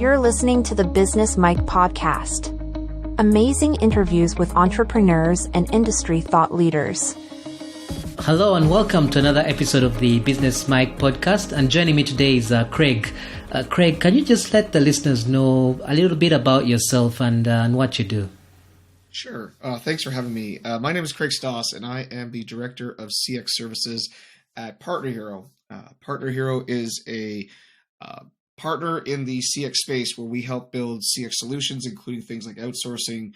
You're listening to the Business Mike podcast. Amazing interviews with entrepreneurs and industry thought leaders. Hello and welcome to another episode of the Business Mike podcast. And joining me today is Craig. Craig, can you just let the listeners know a little bit about yourself and what you do? Sure. Thanks for having me. My name is Craig Stoss, and I am the Director of CX Services at PartnerHero. PartnerHero is a partner in the CX space where we help build CX solutions, including things like outsourcing,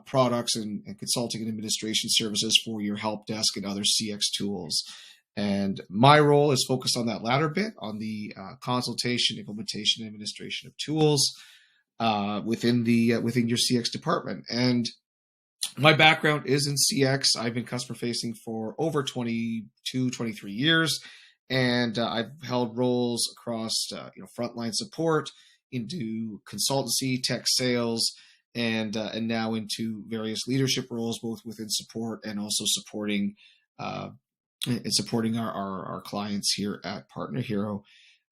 products, and consulting and administration services for your help desk and other CX tools. And my role is focused on that latter bit, on the consultation, implementation, and administration of tools within your CX department. And my background is in CX. I've been customer facing for over 22, 23 years. And I've held roles across, frontline support, into consultancy, tech sales, and now into various leadership roles, both within support and also supporting our clients here at PartnerHero.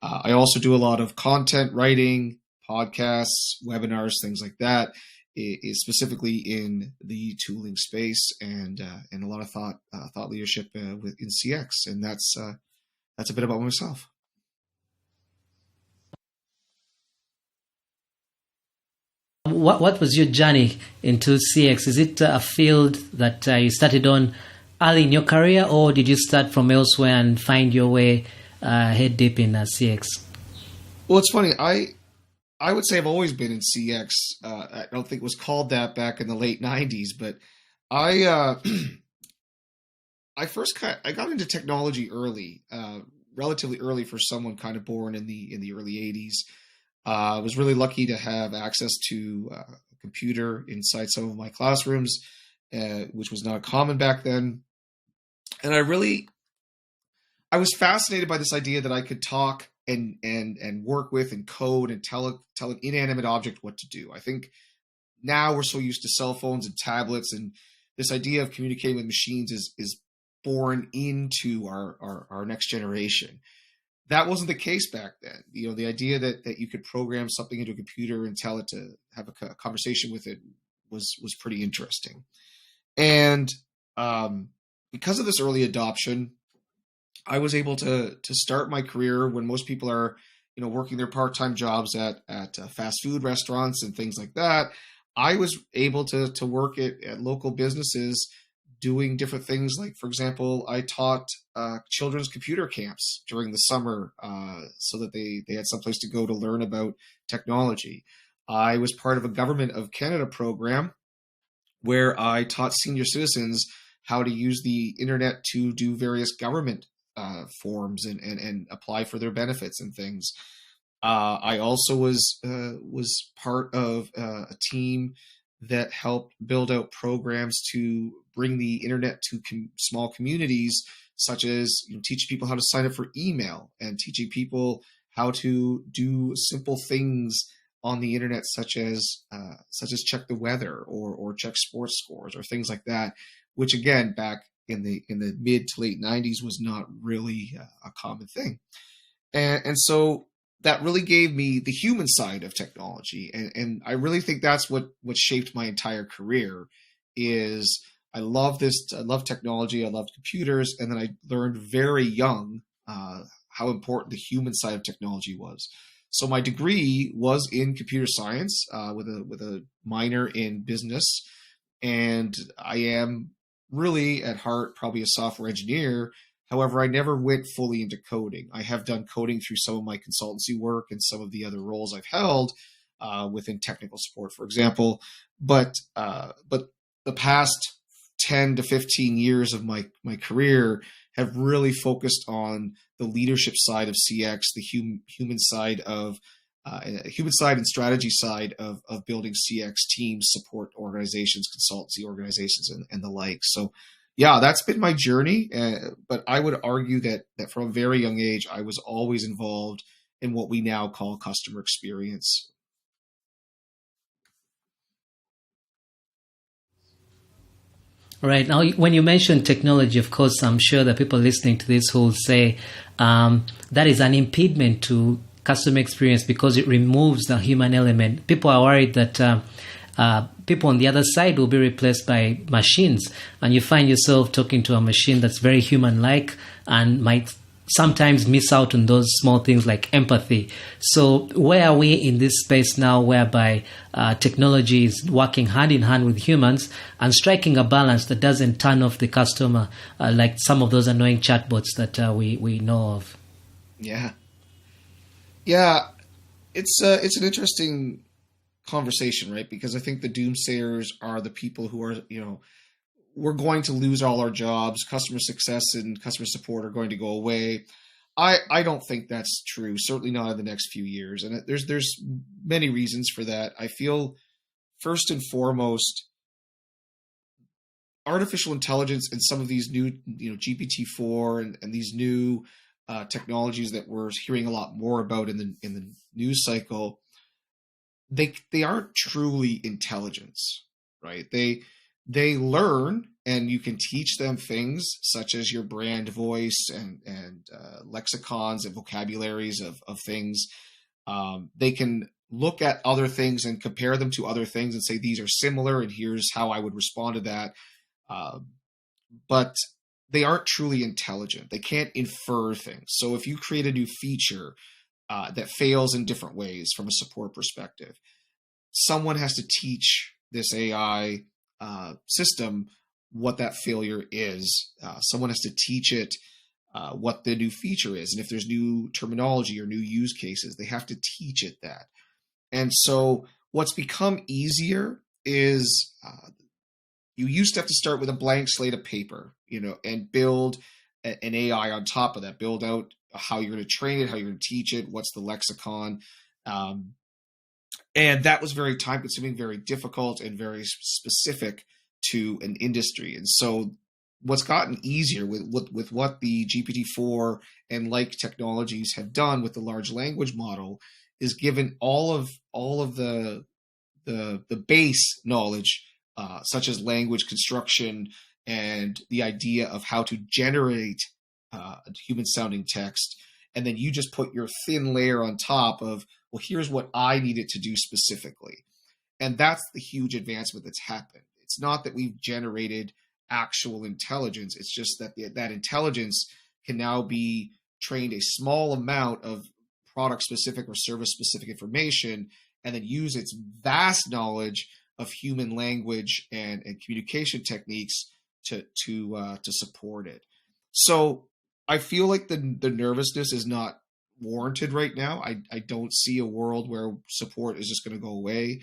I also do a lot of content writing, podcasts, webinars, things like that, is specifically in the tooling space and a lot of thought leadership in CX, and that's a bit about myself. What was your journey into CX? Is it a field that you started on early in your career, or did you start from elsewhere and find your way head deep in CX? Well, it's funny. I would say I've always been in CX. I don't think it was called that back in the late 90s, but I got into technology early, relatively early for someone kind of born in the early 80s. I was really lucky to have access to a computer inside some of my classrooms, which was not common back then. And I was fascinated by this idea that I could talk and work with and code and tell an inanimate object what to do. I think now we're so used to cell phones and tablets, and this idea of communicating with machines is born into our next generation. That wasn't the case back then. The idea that you could program something into a computer and tell it to have a conversation with it was pretty interesting. And because of this early adoption, I was able to start my career when most people are, working their part-time jobs at fast food restaurants and things like that. I was able to work at local businesses doing different things. Like, for example, I taught children's computer camps during the summer so that they had someplace to go to learn about technology. I was part of a Government of Canada program where I taught senior citizens how to use the internet to do various government forms and apply for their benefits and things. I also was part of a team that helped build out programs to bring the internet to small communities, such as teaching people how to sign up for email and teaching people how to do simple things on the internet, such as check the weather or check sports scores or things like that, which again, back in the mid to late 90s was not really a common thing. And so that really gave me the human side of technology. And I really think that's what shaped my entire career. Is I love technology. I loved computers. And then I learned very young how important the human side of technology was. So my degree was in computer science with a minor in business. And I am really at heart probably a software engineer. However, I never went fully into coding. I have done coding through some of my consultancy work and some of the other roles I've held within technical support, for example. But the past 10 to 15 years of my career have really focused on the leadership side of CX, the human side and strategy side of building CX teams, support organizations, consultancy organizations, and the like. So, yeah, that's been my journey. But I would argue that from a very young age, I was always involved in what we now call customer experience. Right. Now, when you mention technology, of course, I'm sure that people listening to this will say that is an impediment to customer experience because it removes the human element. People are worried that people on the other side will be replaced by machines, and you find yourself talking to a machine that's very human-like and might sometimes miss out on those small things like empathy. So where are we in this space now whereby technology is working hand in hand with humans and striking a balance that doesn't turn off the customer like some of those annoying chatbots that we know of? Yeah. It's an interesting conversation, right? Because I think the doomsayers are the people who are, we're going to lose all our jobs. Customer success and customer support are going to go away. I don't think that's true. Certainly not in the next few years. And there's many reasons for that. I feel first and foremost, artificial intelligence and some of these new, GPT-4 and these new technologies that we're hearing a lot more about in the news cycle, they aren't truly intelligence, right? They learn, and you can teach them things such as your brand voice and lexicons and vocabularies of things. They can look at other things and compare them to other things and say, these are similar and here's how I would respond to that. But they aren't truly intelligent. They can't infer things. So if you create a new feature that fails in different ways from a support perspective, someone has to teach this AI system what that failure is. Someone has to teach it what the new feature is. And if there's new terminology or new use cases, they have to teach it that. And so what's become easier is you used to have to start with a blank slate of paper, and build an AI on top of that, build out how you're going to train it, how you're going to teach it, what's the lexicon. And that was very time consuming, very difficult, and very specific to an industry. And so what's gotten easier with what the GPT-4 and like technologies have done with the large language model is given all of the base knowledge, such as language construction and the idea of how to generate human sounding text. And then you just put your thin layer on top of, well, here's what I need it to do specifically. And that's the huge advancement that's happened. It's not that we've generated actual intelligence. It's just that that intelligence can now be trained a small amount of product specific or service specific information, and then use its vast knowledge of human language and communication techniques to support it. So I feel like the nervousness is not warranted right now. I don't see a world where support is just going to go away.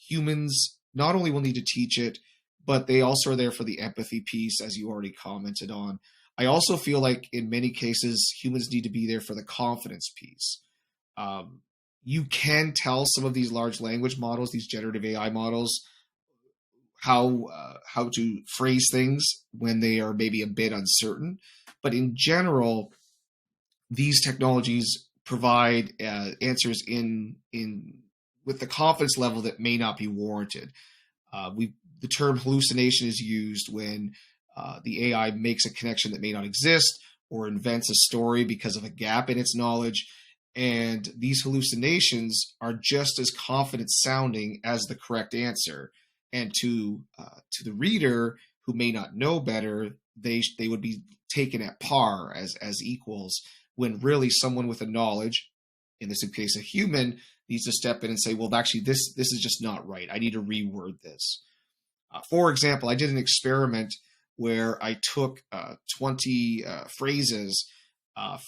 Humans not only will need to teach it, but they also are there for the empathy piece, as you already commented on. I also feel like in many cases, humans need to be there for the confidence piece. You can tell some of these large language models, these generative AI models, how to phrase things when they are maybe a bit uncertain. But in general, these technologies provide answers in with the confidence level that may not be warranted. The term hallucination is used when the AI makes a connection that may not exist or invents a story because of a gap in its knowledge. And these hallucinations are just as confident sounding as the correct answer. And to the reader who may not know better, they would be taken at par as equals, when really someone with a knowledge, in this case a human, needs to step in and say, well, actually this is just not right. I need to reword this. For example, I did an experiment where I took 20 phrases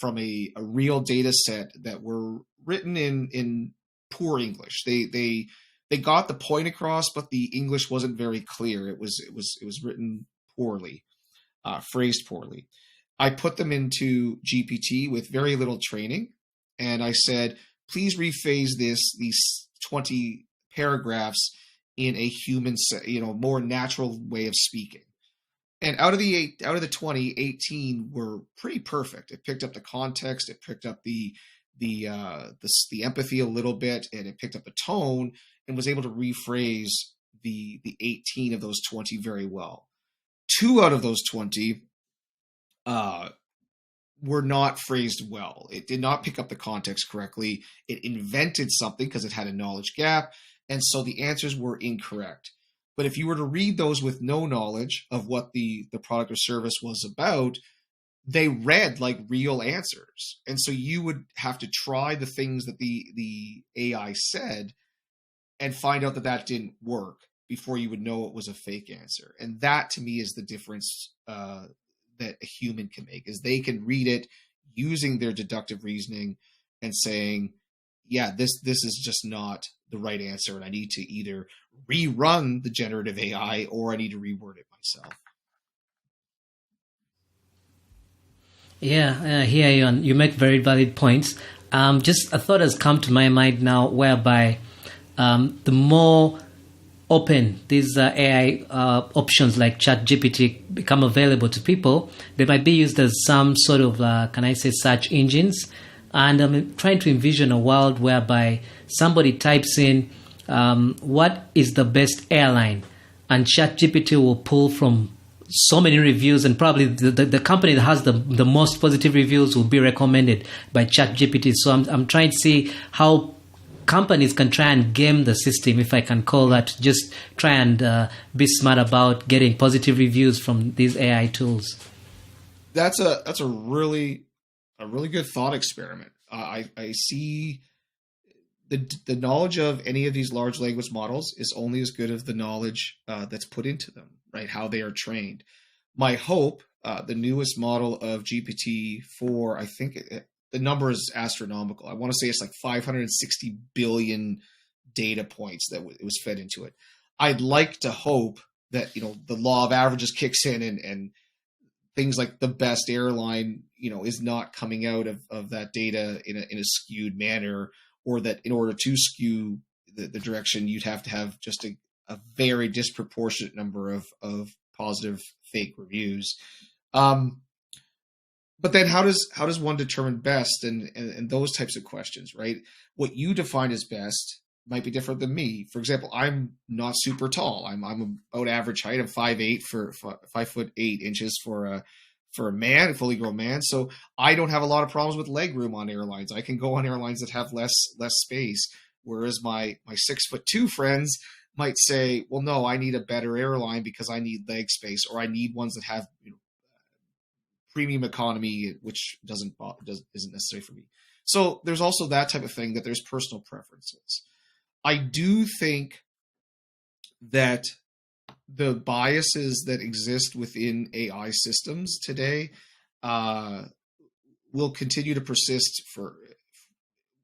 from a real data set that were written in poor English. They got the point across, but the English wasn't very clear. It was written poorly, phrased poorly. I put them into GPT with very little training, and I said, please rephrase these 20 paragraphs in a human, more natural way of speaking. And out of the 20, 18 were pretty perfect. It picked up the context, it picked up the empathy a little bit, and it picked up the tone, and was able to rephrase the 18 of those 20 very well. 2 out of those 20 were not phrased well. It did not pick up the context correctly. It invented something because it had a knowledge gap. And so the answers were incorrect. But if you were to read those with no knowledge of what the product or service was about, they read like real answers. And so you would have to try the things that the AI said and find out that that didn't work before you would know it was a fake answer. And that to me is the difference that a human can make, is they can read it using their deductive reasoning and saying, yeah, this is just not the right answer, and I need to either rerun the generative AI or I need to reword it myself. Yeah, I hear you, and you make very valid points. Just a thought has come to my mind now, whereby the more open these AI options like ChatGPT become available to people, they might be used as some sort of, search engines. And I'm trying to envision a world whereby somebody types in what is the best airline, and ChatGPT will pull from so many reviews, and probably the company that has the most positive reviews will be recommended by ChatGPT. So I'm trying to see how companies can try and game the system, if I can call that, just try and be smart about getting positive reviews from these AI tools. That's a really good thought experiment. I see the knowledge of any of these large language models is only as good as the knowledge that's put into them, right? How they are trained. My hope, the newest model of GPT-4, I think the number is astronomical. I want to say it's like 560 billion data points that it was fed into it. I'd like to hope that, the law of averages kicks in and things like the best airline, is not coming out of that data in a skewed manner, or that in order to skew the direction, you'd have to have just a very disproportionate number of positive fake reviews. But then how does one determine best and those types of questions, right? What you define as best might be different than me. For example, I'm not super tall. I'm about average height. I'm 5'8" for 5'8" for a man, a fully grown man. So I don't have a lot of problems with leg room on airlines. I can go on airlines that have less space. Whereas my 6'2" friends might say, well, no, I need a better airline because I need leg space, or I need ones that have premium economy, which isn't necessary for me. So there's also that type of thing, that there's personal preferences. I do think that the biases that exist within AI systems today will continue to persist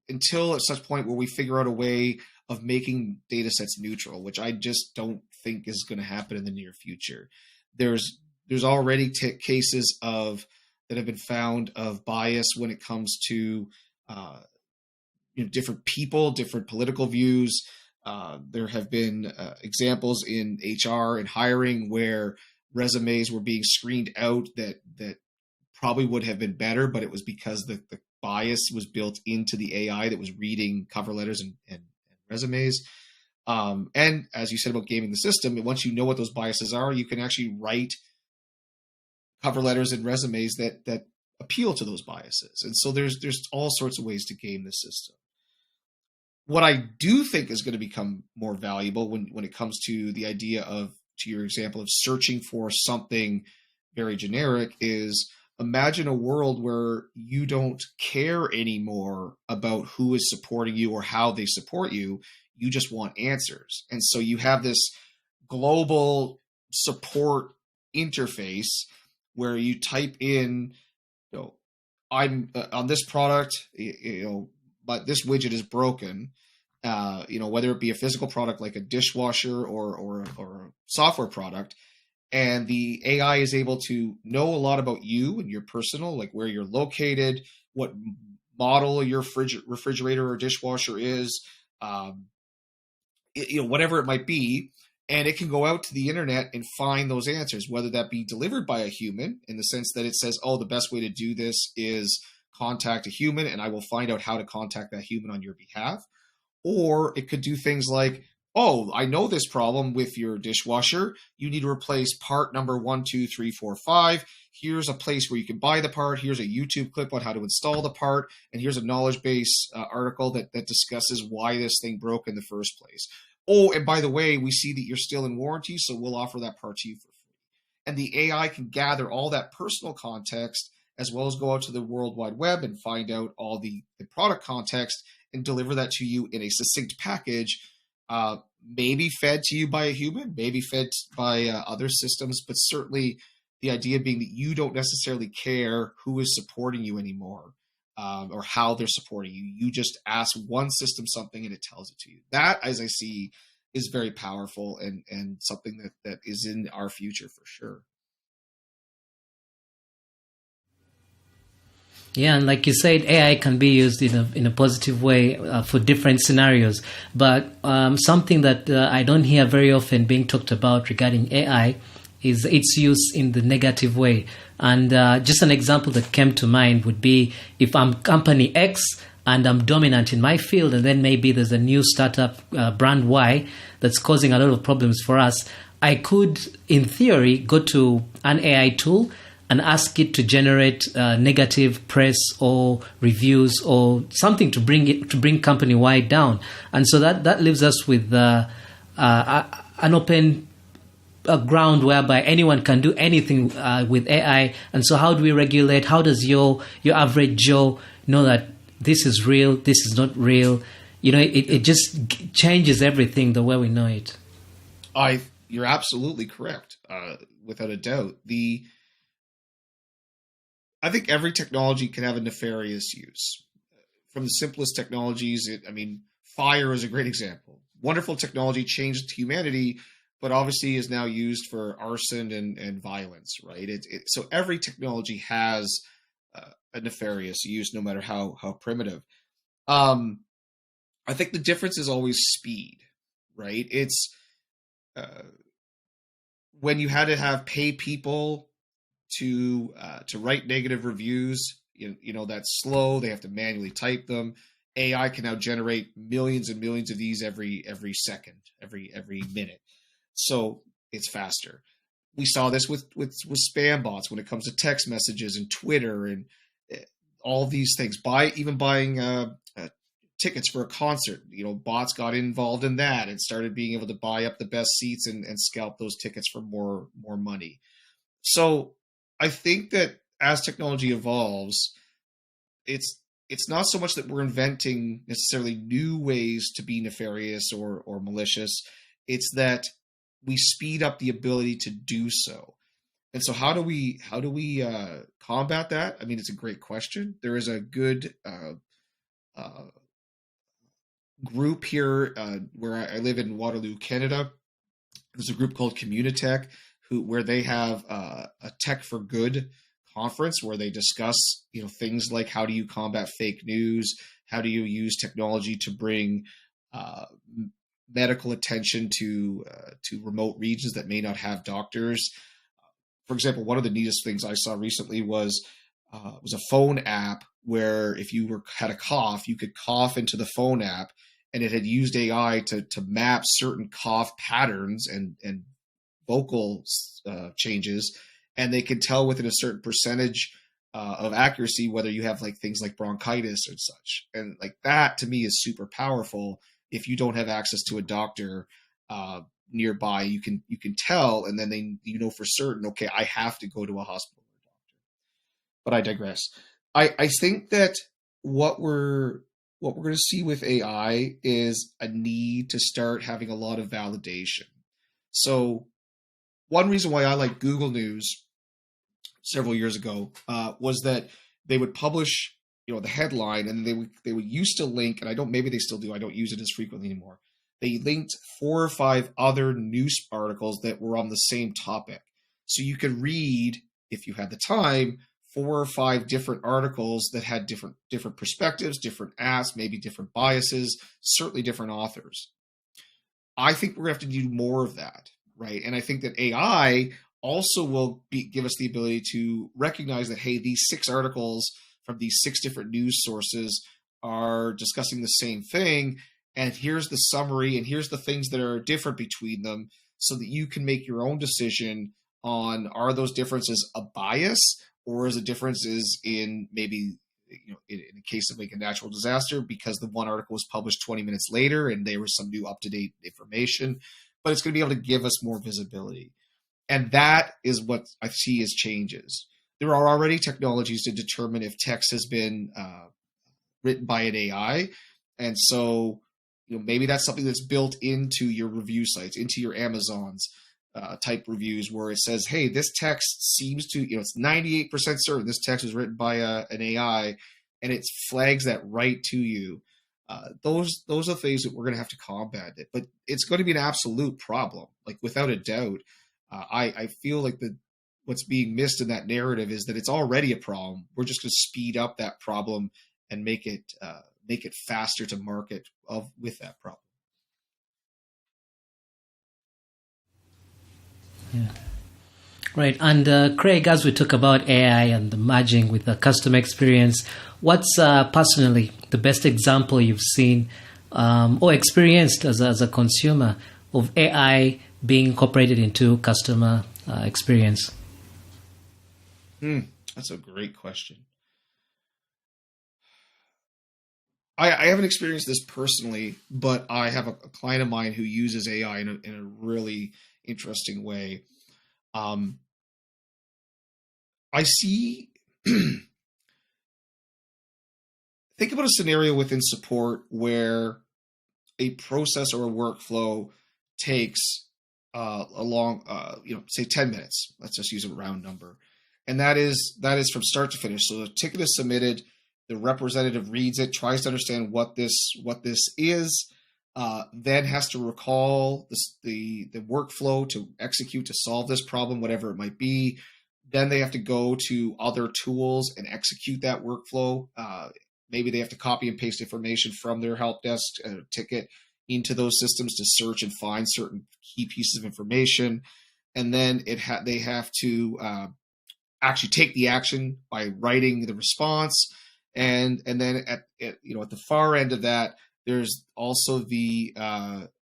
until at such point where we figure out a way of making data sets neutral, which I just don't think is going to happen in the near future. There's already cases that have been found of bias when it comes to different people, different political views. There have been examples in HR and hiring where resumes were being screened out that probably would have been better, but it was because the bias was built into the AI that was reading cover letters and resumes. And as you said about gaming the system, once you know what those biases are, you can actually write cover letters and resumes that appeal to those biases. And so there's all sorts of ways to game the system. What I do think is going to become more valuable when it comes to the idea of, to your example of searching for something very generic, is imagine a world where you don't care anymore about who is supporting you or how they support you. You just want answers. And so you have this global support interface where you type in, I'm on this product, but this widget is broken, whether it be a physical product like a dishwasher or a software product. And the AI is able to know a lot about you and your personal, like where you're located, what model your refrigerator or dishwasher is, whatever it might be. And it can go out to the internet and find those answers, whether that be delivered by a human in the sense that it says, oh, the best way to do this is contact a human and I will find out how to contact that human on your behalf. Or it could do things like oh, I know this problem with your dishwasher. You need to replace part number 1, 2, 3, 4, 5. Here's a place where you can buy the part. Here's a YouTube clip on how to install the part. And here's a knowledge base article that discusses why this thing broke in the first place. Oh, and by the way, we see that you're still in warranty, so we'll offer that part to you for free. And the AI can gather all that personal context as well as go out to the World Wide Web and find out all the product context and deliver that to you in a succinct package, maybe fed to you by a human, maybe fed by other systems, but certainly the idea being that you don't necessarily care who is supporting you anymore, or how they're supporting you. You just ask one system something and it tells it to you. That, as I see, is very powerful and something that is in our future for sure. Yeah, and like you said, AI can be used in a positive way for different scenarios. But something that I don't hear very often being talked about regarding AI is its use in the negative way. And just an example that came to mind would be if I'm company X and I'm dominant in my field, and then maybe there's a new startup, brand Y, that's causing a lot of problems for us, I could, in theory, go to an AI tool and ask it to generate negative press or reviews or something to bring company wide down. And so that leaves us with an open ground whereby anyone can do anything with AI. And so how do we regulate? How does your average Joe know that this is real, this is not real? It just changes everything the way we know it. You're absolutely correct, without a doubt. I think every technology can have a nefarious use. From the simplest technologies, fire is a great example. Wonderful technology changed humanity, but obviously is now used for arson and violence, right? So every technology has a nefarious use, no matter how primitive. I think the difference is always speed, right? It's when you had to pay people to write negative reviews, that's slow. They have to manually type them. AI can now generate millions and millions of these every second, every minute. So it's faster. We saw this with spam bots when it comes to text messages and Twitter and all these things. Buying tickets for a concert. Bots got involved in that and started being able to buy up the best seats and scalp those tickets for more money. So I think that as technology evolves, it's not so much that we're inventing necessarily new ways to be nefarious or malicious. It's that we speed up the ability to do so. And so how do we combat that? It's a great question. There is a good group here where I live in Waterloo, Canada. There's a group called Communitech where they have a Tech for Good conference where they discuss, things like how do you combat fake news? How do you use technology to bring medical attention to remote regions that may not have doctors? For example, one of the neatest things I saw recently was a phone app where if you had a cough, you could cough into the phone app, and it had used AI to map certain cough patterns and vocal changes, and they could tell within a certain percentage of accuracy whether you have things like bronchitis or such. And that to me is super powerful. If you don't have access to a doctor nearby, you can tell, and then for certain, okay, I have to go to a hospital or a doctor. But I digress. I think that what we're going to see with AI is a need to start having a lot of validation. So one reason why I like Google News several years ago was that they would publish, the headline, and they would used to link, and maybe they still do. I don't use it as frequently anymore. They linked 4 or 5 other news articles that were on the same topic, so you could read, if you had the time, 4 or 5 different articles that had different perspectives, different asks, maybe different biases, certainly different authors. I think we're going to have to do more of that. Right. And I think that AI also will give us the ability to recognize that, hey, these 6 articles from these 6 different news sources are discussing the same thing. and here's the summary, and here's the things that are different between them, so that you can make your own decision on, are those differences a bias, or is the differences in maybe, in the case of like a natural disaster, because the one article was published 20 minutes later and there was some new up-to-date information. But it's going to be able to give us more visibility. And that is what I see as changes. There are already technologies to determine if text has been written by an AI. And so, maybe that's something that's built into your review sites, into your Amazon's type reviews, where it says, hey, this text seems to, it's 98% certain this text was written by an AI, and it flags that right to you. Those are things that we're going to have to combat it. But it's going to be an absolute problem, like without a doubt. I feel like what's being missed in that narrative is that it's already a problem. We're just going to speed up that problem and make it faster to market with that problem. Yeah. Right. And Craig, as we talk about AI and the merging with the customer experience, what's personally the best example you've seen or experienced as a consumer of AI being incorporated into customer experience? That's a great question. I haven't experienced this personally, but I have a client of mine who uses AI in a really interesting way. I see, think about a scenario within support where a process or a workflow takes say 10 minutes. Let's just use a round number. And that is from start to finish. So the ticket is submitted, the representative reads it, tries to understand what this is, then has to recall the workflow to execute to solve this problem, whatever it might be. Then they have to go to other tools and execute that workflow. Maybe they have to copy and paste information from their help desk ticket into those systems to search and find certain key pieces of information. And then they have to actually take the action by writing the response. And then at the far end of that, there's also the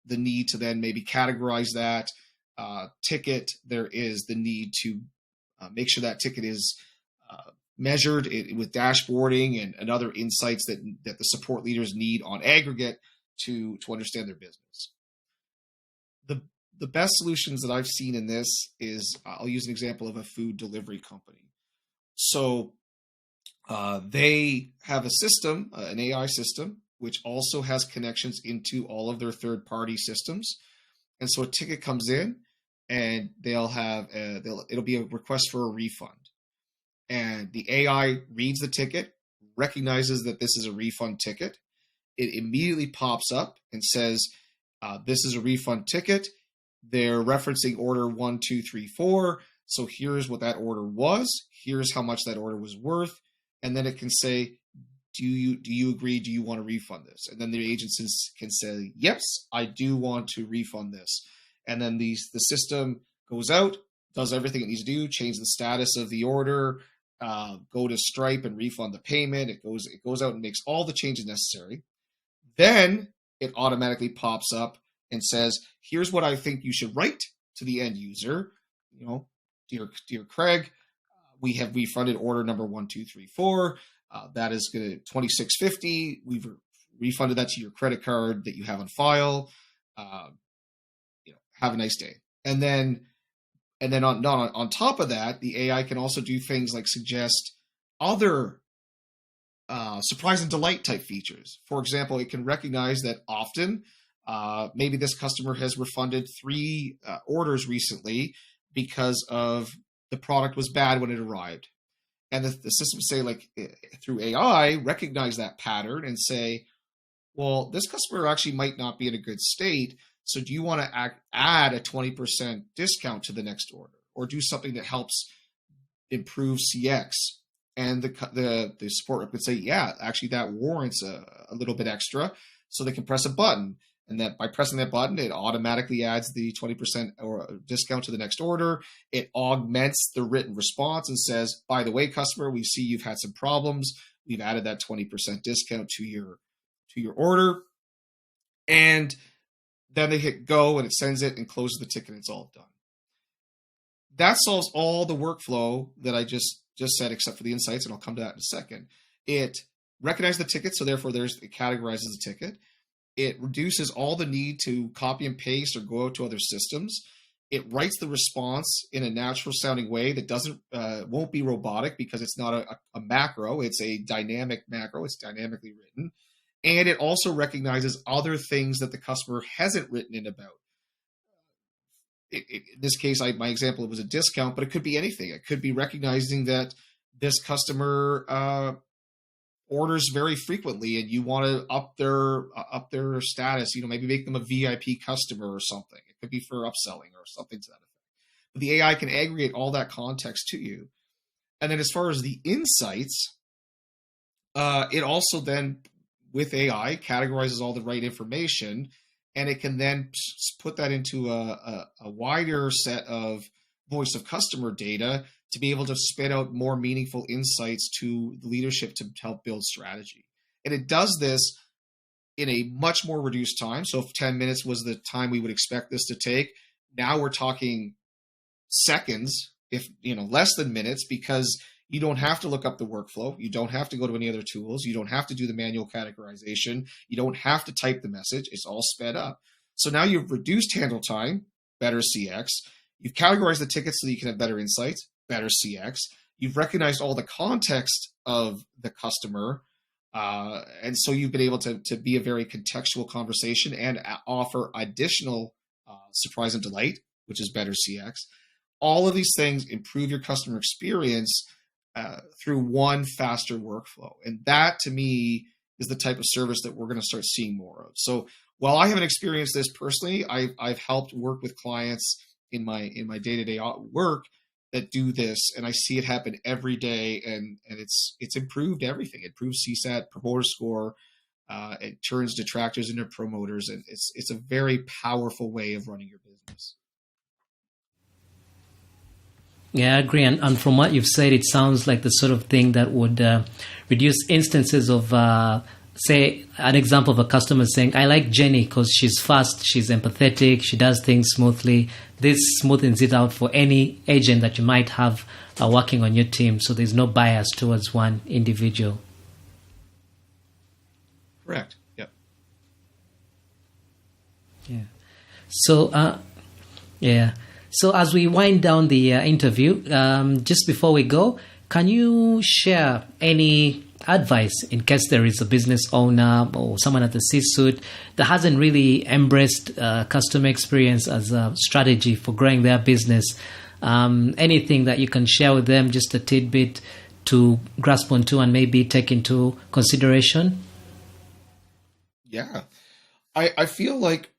need to then maybe categorize that ticket. There is the need to make sure that ticket is measured with dashboarding and other insights that the support leaders need on aggregate to understand their business. The best solutions that I've seen in this is, I'll use an example of a food delivery company. So they have a system, an AI system, which also has connections into all of their third-party systems. And so a ticket comes in, and it'll be a request for a refund. And the AI reads the ticket, recognizes that this is a refund ticket. It immediately pops up and says, this is a refund ticket. They're referencing order 1234. So here's what that order was. Here's how much that order was worth. And then it can say, do you agree? Do you want to refund this? And then the agents can say, yes, I do want to refund this. And then the system goes out, does everything it needs to do, change the status of the order, go to Stripe and refund the payment. It goes out and makes all the changes necessary. Then it automatically pops up and says, here's what I think you should write to the end user. Dear Craig, we have refunded order number 1234. That is going to $26.50. We've refunded that to your credit card that you have on file. Have a nice day. And then on top of that, the AI can also do things like suggest other surprise and delight type features. For example, it can recognize that often maybe this customer has refunded 3 orders recently because of the product was bad when it arrived. And the system say, like, through AI, recognize that pattern and say, well, this customer actually might not be in a good state. So do you want to add a 20% discount to the next order, or do something that helps improve CX? And the support rep could say, yeah, actually that warrants a little bit extra. So they can press a button, and that by pressing that button, it automatically adds the 20% or discount to the next order. It augments the written response and says, by the way, customer, we see you've had some problems. We've added that 20% discount to your order. And then they hit go and it sends it and closes the ticket and it's all done. That solves all the workflow that I just said, except for the insights, and I'll come to that in a second. It recognizes the ticket, so therefore it categorizes the ticket. It reduces all the need to copy and paste or go out to other systems. It writes the response in a natural sounding way that won't be robotic because it's not a macro. It's a dynamic macro. It's dynamically written. And it also recognizes other things that the customer hasn't written in about. In this case, my example, it was a discount, but it could be anything. It could be recognizing that this customer orders very frequently and you want to up their status, maybe make them a VIP customer or something. It could be for upselling or something to that effect. But the AI can aggregate all that context to you. And then as far as the insights, it also then, with AI, categorizes all the right information, and it can then put that into a wider set of voice of customer data to be able to spit out more meaningful insights to the leadership to help build strategy. And it does this in a much more reduced time. So if 10 minutes was the time we would expect this to take, now we're talking seconds, if less than minutes, because you don't have to look up the workflow. You don't have to go to any other tools. You don't have to do the manual categorization. You don't have to type the message. It's all sped up. So now you've reduced handle time, better CX. You've categorized the tickets so that you can have better insights, better CX. You've recognized all the context of the customer. And so you've been able to be a very contextual conversation and offer additional surprise and delight, which is better CX. All of these things improve your customer experience through one faster workflow. And that, to me, is the type of service that we're going to start seeing more of. So while I haven't experienced this personally, I've helped work with clients in my day-to-day work that do this, and I see it happen every day, and it's improved everything. It improves CSAT, promoter score, it turns detractors into promoters, and it's a very powerful way of running your business. Yeah, I agree. And from what you've said, it sounds like the sort of thing that would reduce instances of, say, an example of a customer saying, I like Jenny because she's fast, she's empathetic, she does things smoothly. This smoothens it out for any agent that you might have working on your team. So there's no bias towards one individual. Correct. Yep. Yeah. So, yeah. So as we wind down the interview, just before we go, can you share any advice in case there is a business owner or someone at the C-suite that hasn't really embraced customer experience as a strategy for growing their business? Anything that you can share with them, just a tidbit to grasp onto and maybe take into consideration? Yeah. I feel like...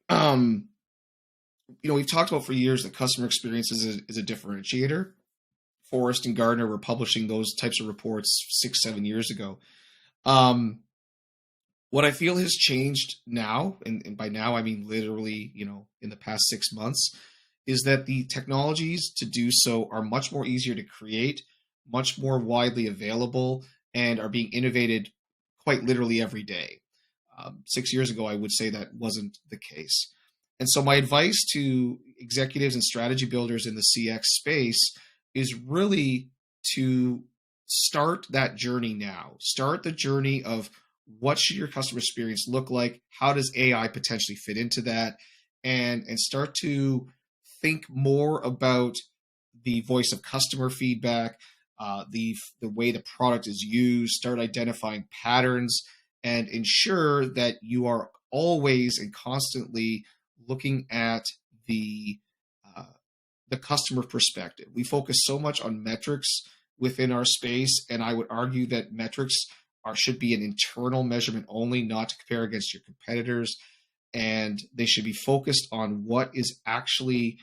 we've talked about for years that customer experience is a differentiator. Forrest and Gardner were publishing those types of reports 6-7 years ago. What I feel has changed now, and by now I mean literally, in the past 6 months, is that the technologies to do so are much more easier to create, much more widely available, and are being innovated quite literally every day. 6 years ago, I would say that wasn't the case. And so my advice to executives and strategy builders in the CX space is really to start that journey now. Start the journey of what should your customer experience look like? How does AI potentially fit into that? And start to think more about the voice of customer feedback, the way the product is used, start identifying patterns, and ensure that you are always and constantly looking at the customer perspective. We focus so much on metrics within our space, and I would argue that metrics should be an internal measurement only, not to compare against your competitors, and they should be focused on what is actually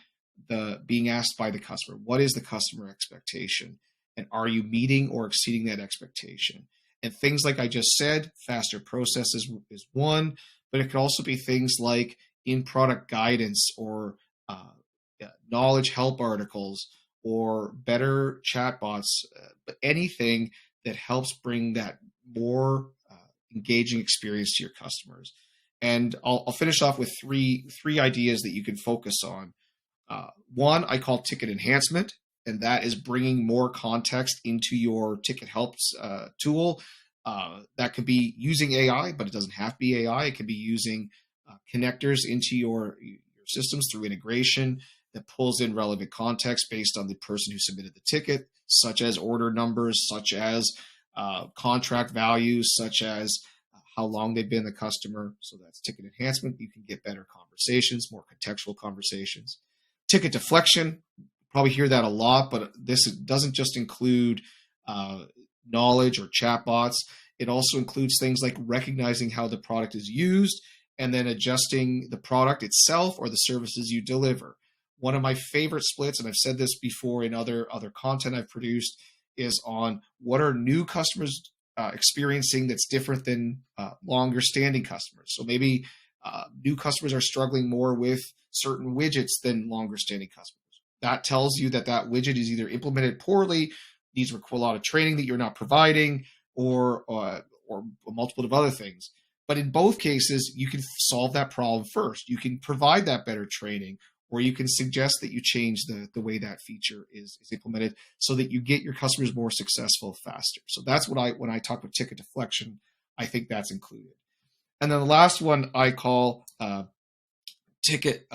being asked by the customer. What is the customer expectation, and are you meeting or exceeding that expectation? And things like I just said, faster processes is one, but it could also be things like in-product guidance or knowledge help articles or better chatbots, but anything that helps bring that more engaging experience to your customers. And I'll finish off with three ideas that you can focus on. One I call ticket enhancement, and that is bringing more context into your ticket helps tool. That could be using AI, but it doesn't have to be AI. It could be using connectors into your systems through integration that pulls in relevant context based on the person who submitted the ticket, such as order numbers, such as contract values, such as how long they've been the customer. So that's ticket enhancement. You can get better conversations, more contextual conversations. Ticket deflection, probably hear that a lot, but this doesn't just include knowledge or chatbots. It also includes things like recognizing how the product is used and then adjusting the product itself or the services you deliver. One of my favorite splits, and I've said this before in other content I've produced, is on what are new customers experiencing that's different than longer standing customers. So maybe new customers are struggling more with certain widgets than longer standing customers. That tells you that widget is either implemented poorly, needs a lot of training that you're not providing, or multiple of other things. But in both cases, you can solve that problem first. You can provide that better training, or you can suggest that you change the way that feature is implemented so that you get your customers more successful faster. So that's when I talk about ticket deflection, I think that's included. And then the last one I call ticket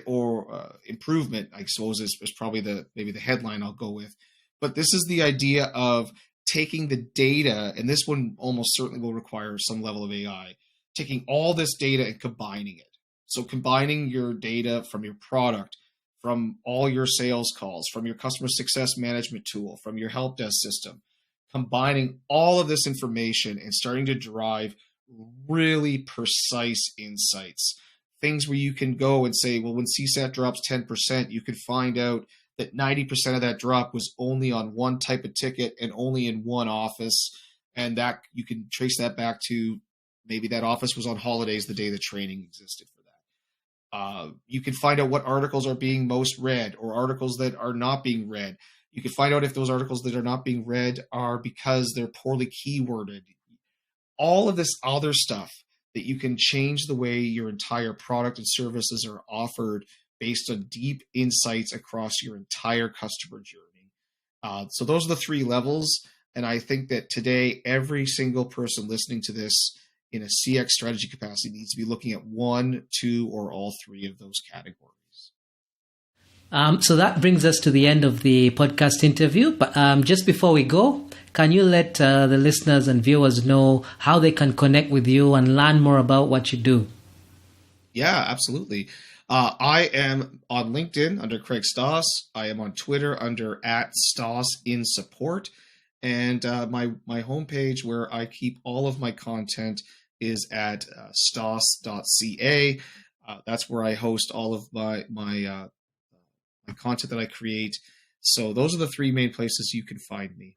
or improvement, I suppose is probably maybe the headline I'll go with. But this is the idea of taking the data, and this one almost certainly will require some level of AI, taking all this data and combining it. So combining your data from your product, from all your sales calls, from your customer success management tool, from your help desk system, combining all of this information and starting to drive really precise insights. Things where you can go and say, well, when CSAT drops 10%, you could find out that 90% of that drop was only on one type of ticket and only in one office. And that you can trace that back to maybe that office was on holidays the day the training existed for that. You can find out what articles are being most read or articles that are not being read. You can find out if those articles that are not being read are because they're poorly keyworded. All of this other stuff that you can change the way your entire product and services are offered based on deep insights across your entire customer journey. So those are the three levels. And I think that today, every single person listening to this in a CX strategy capacity needs to be looking at one, two, or all three of those categories. So that brings us to the end of the podcast interview. But just before we go, can you let the listeners and viewers know how they can connect with you and learn more about what you do? Yeah, absolutely. I am on LinkedIn under Craig Stoss. I am on Twitter under @StossInSupport. And my homepage where I keep all of my content is at stoss.ca. That's where I host all of my content that I create. So those are the three main places you can find me.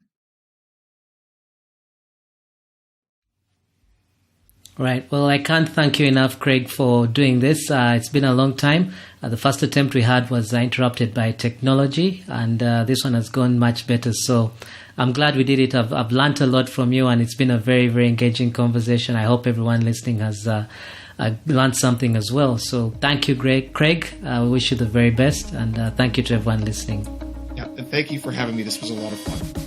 Right. Well, I can't thank you enough, Craig, for doing this. It's been a long time. The first attempt we had was interrupted by technology, and this one has gone much better. So I'm glad we did it. I've learned a lot from you, and it's been a very, very engaging conversation. I hope everyone listening has learned something as well. So thank you, Craig. We wish you the very best, and thank you to everyone listening. Yeah, and thank you for having me. This was a lot of fun.